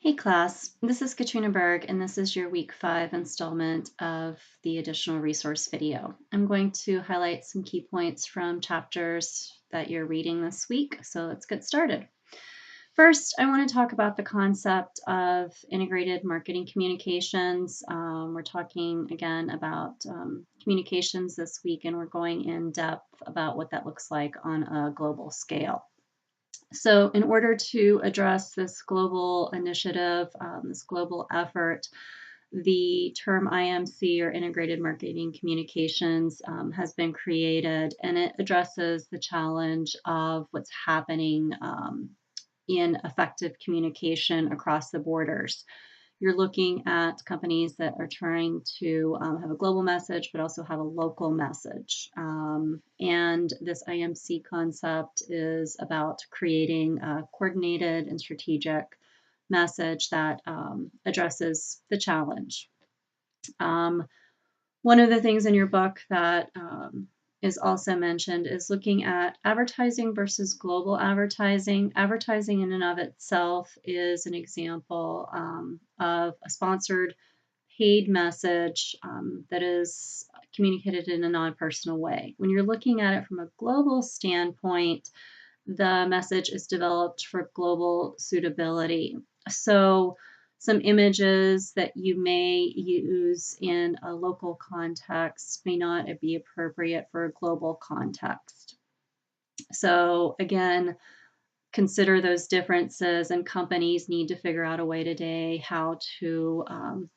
Hey class, this is Katrina Berg and this is your week 5 installment of the additional resource video. I'm going to highlight some key points from chapters that you're reading this week, so let's get started. First, I want to talk about the concept of integrated marketing communications. We're talking again about communications this week, and we're going in depth about what that looks like on a global scale. So in order to address this global initiative, this global effort, the term IMC, or Integrated Marketing Communications, has been created, and it addresses the challenge of what's happening in effective communication across the borders. You're looking at companies that are trying to have a global message, but also have a local message. And this IMC concept is about creating a coordinated and strategic message that addresses the challenge. One of the things in your book that is also mentioned is looking at advertising versus global advertising. Advertising in and of itself is an example of a sponsored paid message that is communicated in a non-personal way. When you're looking at it from a global standpoint, the message is developed for global suitability. So some images that you may use in a local context may not be appropriate for a global context. So again, consider those differences, and companies need to figure out a way today how to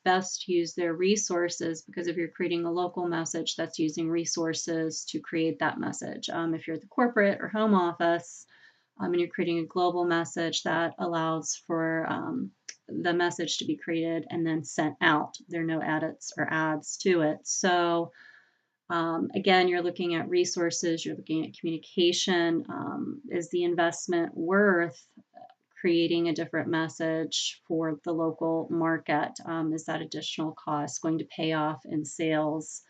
best use their resources, because if you're creating a local message, that's using resources to create that message. If you're at the corporate or home office, and you're creating a global message, that allows for the message to be created and then sent out. There are no edits or ads to it. So again, you're looking at resources, you're looking at communication. Is the investment worth creating a different message for the local market? Is that additional cost going to pay off in sales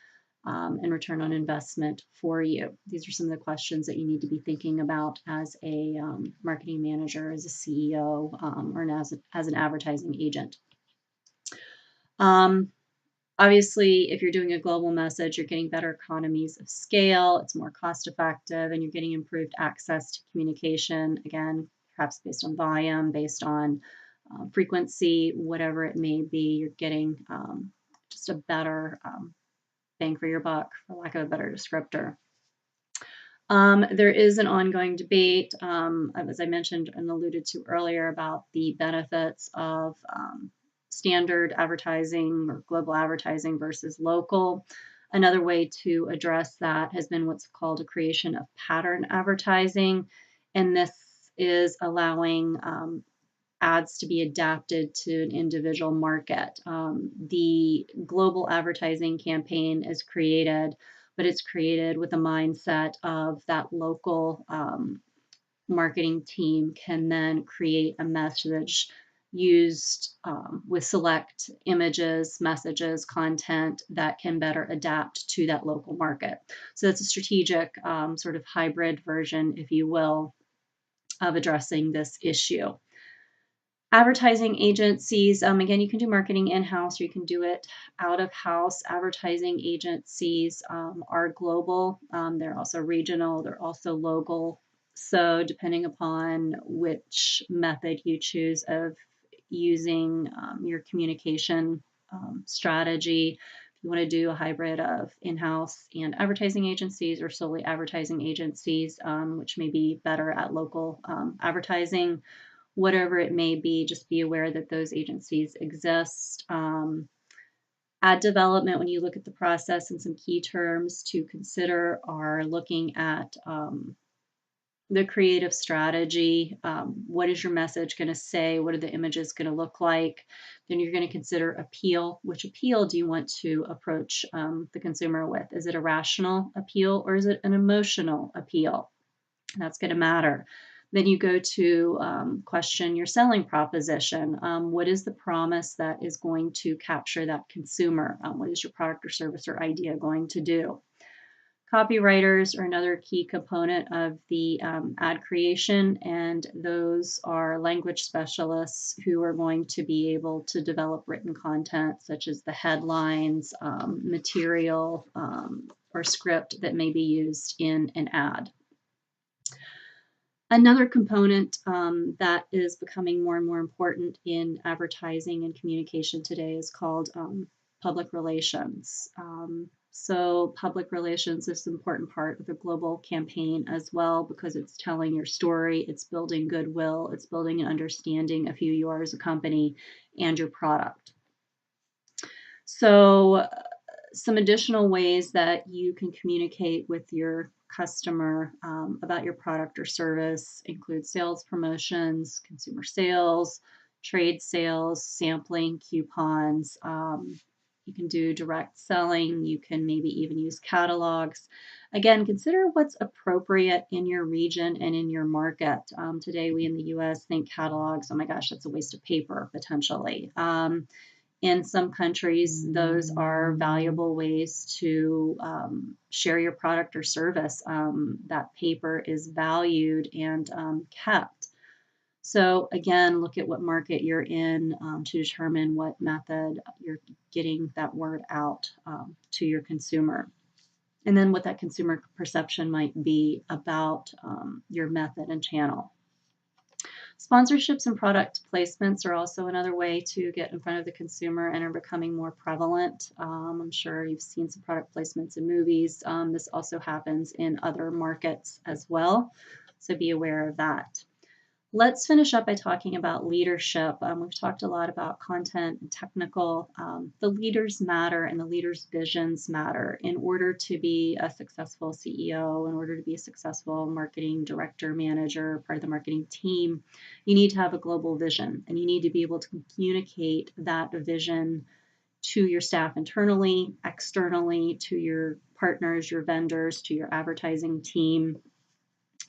and return on investment for you? These are some of the questions that you need to be thinking about as a marketing manager, as a CEO, or as an advertising agent. Obviously, if you're doing a global message, you're getting better economies of scale, it's more cost effective, and you're getting improved access to communication, again, perhaps based on volume, based on frequency, whatever it may be. You're getting just a better bang for your buck, for lack of a better descriptor. There is an ongoing debate, as I mentioned and alluded to earlier, about the benefits of standard advertising or global advertising versus local. Another way to address that has been what's called a creation of pattern advertising, and this is allowing ads to be adapted to an individual market. The global advertising campaign is created, but it's created with a mindset of that local marketing team can then create a message used with select images, messages, content that can better adapt to that local market. So it's a strategic sort of hybrid version, if you will, of addressing this issue. Advertising agencies, again, you can do marketing in-house or you can do it out of house. Advertising agencies are global. They're also regional. They're also local. So depending upon which method you choose of using your communication strategy, if you want to do a hybrid of in-house and advertising agencies, or solely advertising agencies, which may be better at local advertising, whatever it may be, just be aware that those agencies exist. Ad development, when you look at the process, and some key terms to consider are looking at the creative strategy. What is your message going to say? What are the images going to look like? Then you're going to consider appeal. Which appeal do you want to approach the consumer with? Is it a rational appeal or is it an emotional appeal? That's going to matter. Then you go to question your selling proposition. What is the promise that is going to capture that consumer? What is your product or service or idea going to do? Copywriters are another key component of the ad creation, and those are language specialists who are going to be able to develop written content such as the headlines, material, or script that may be used in an ad. Another component that is becoming more and more important in advertising and communication today is called public relations. So public relations is an important part of the global campaign as well, because it's telling your story, it's building goodwill, it's building an understanding of who you are as a company and your product. So some additional ways that you can communicate with your customer about your product or service include sales promotions, consumer sales, trade sales, sampling, coupons. You can do direct selling. You can maybe even use catalogs. Again, consider what's appropriate in your region and in your market. Today, we in the US think catalogs, oh my gosh, that's a waste of paper potentially. In some countries, those are valuable ways to share your product or service. That paper is valued and kept. So again, look at what market you're in to determine what method you're getting that word out to your consumer. And then what that consumer perception might be about your method and channel. Sponsorships and product placements are also another way to get in front of the consumer and are becoming more prevalent. I'm sure you've seen some product placements in movies. This also happens in other markets as well, so be aware of that. Let's finish up by talking about leadership. We've talked a lot about content and technical. The leaders matter and the leaders' visions matter. In order to be a successful CEO, in order to be a successful marketing director, manager, part of the marketing team, you need to have a global vision, and you need to be able to communicate that vision to your staff internally, externally, to your partners, your vendors, to your advertising team.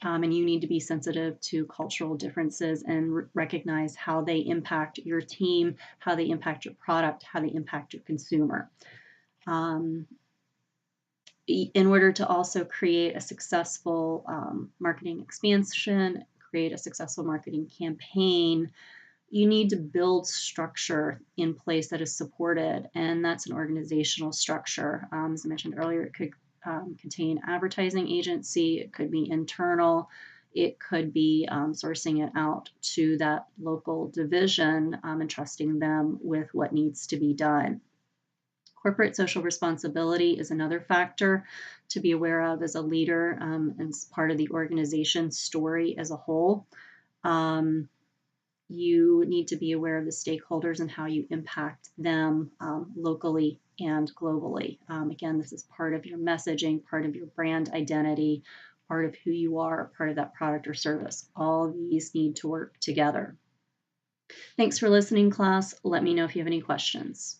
And you need to be sensitive to cultural differences and recognize how they impact your team, how they impact your product, how they impact your consumer. In order to also create a successful marketing expansion, create a successful marketing campaign, you need to build structure in place that is supported, and that's an organizational structure. As I mentioned earlier, it could contain advertising agency, it could be internal, it could be sourcing it out to that local division and trusting them with what needs to be done. Corporate social responsibility is another factor to be aware of as a leader and as part of the organization's story as a whole. You need to be aware of the stakeholders and how you impact them locally and globally. Again, this is part of your messaging, part of your brand identity, part of who you are, part of that product or service. All of these need to work together. Thanks for listening, class. Let me know if you have any questions.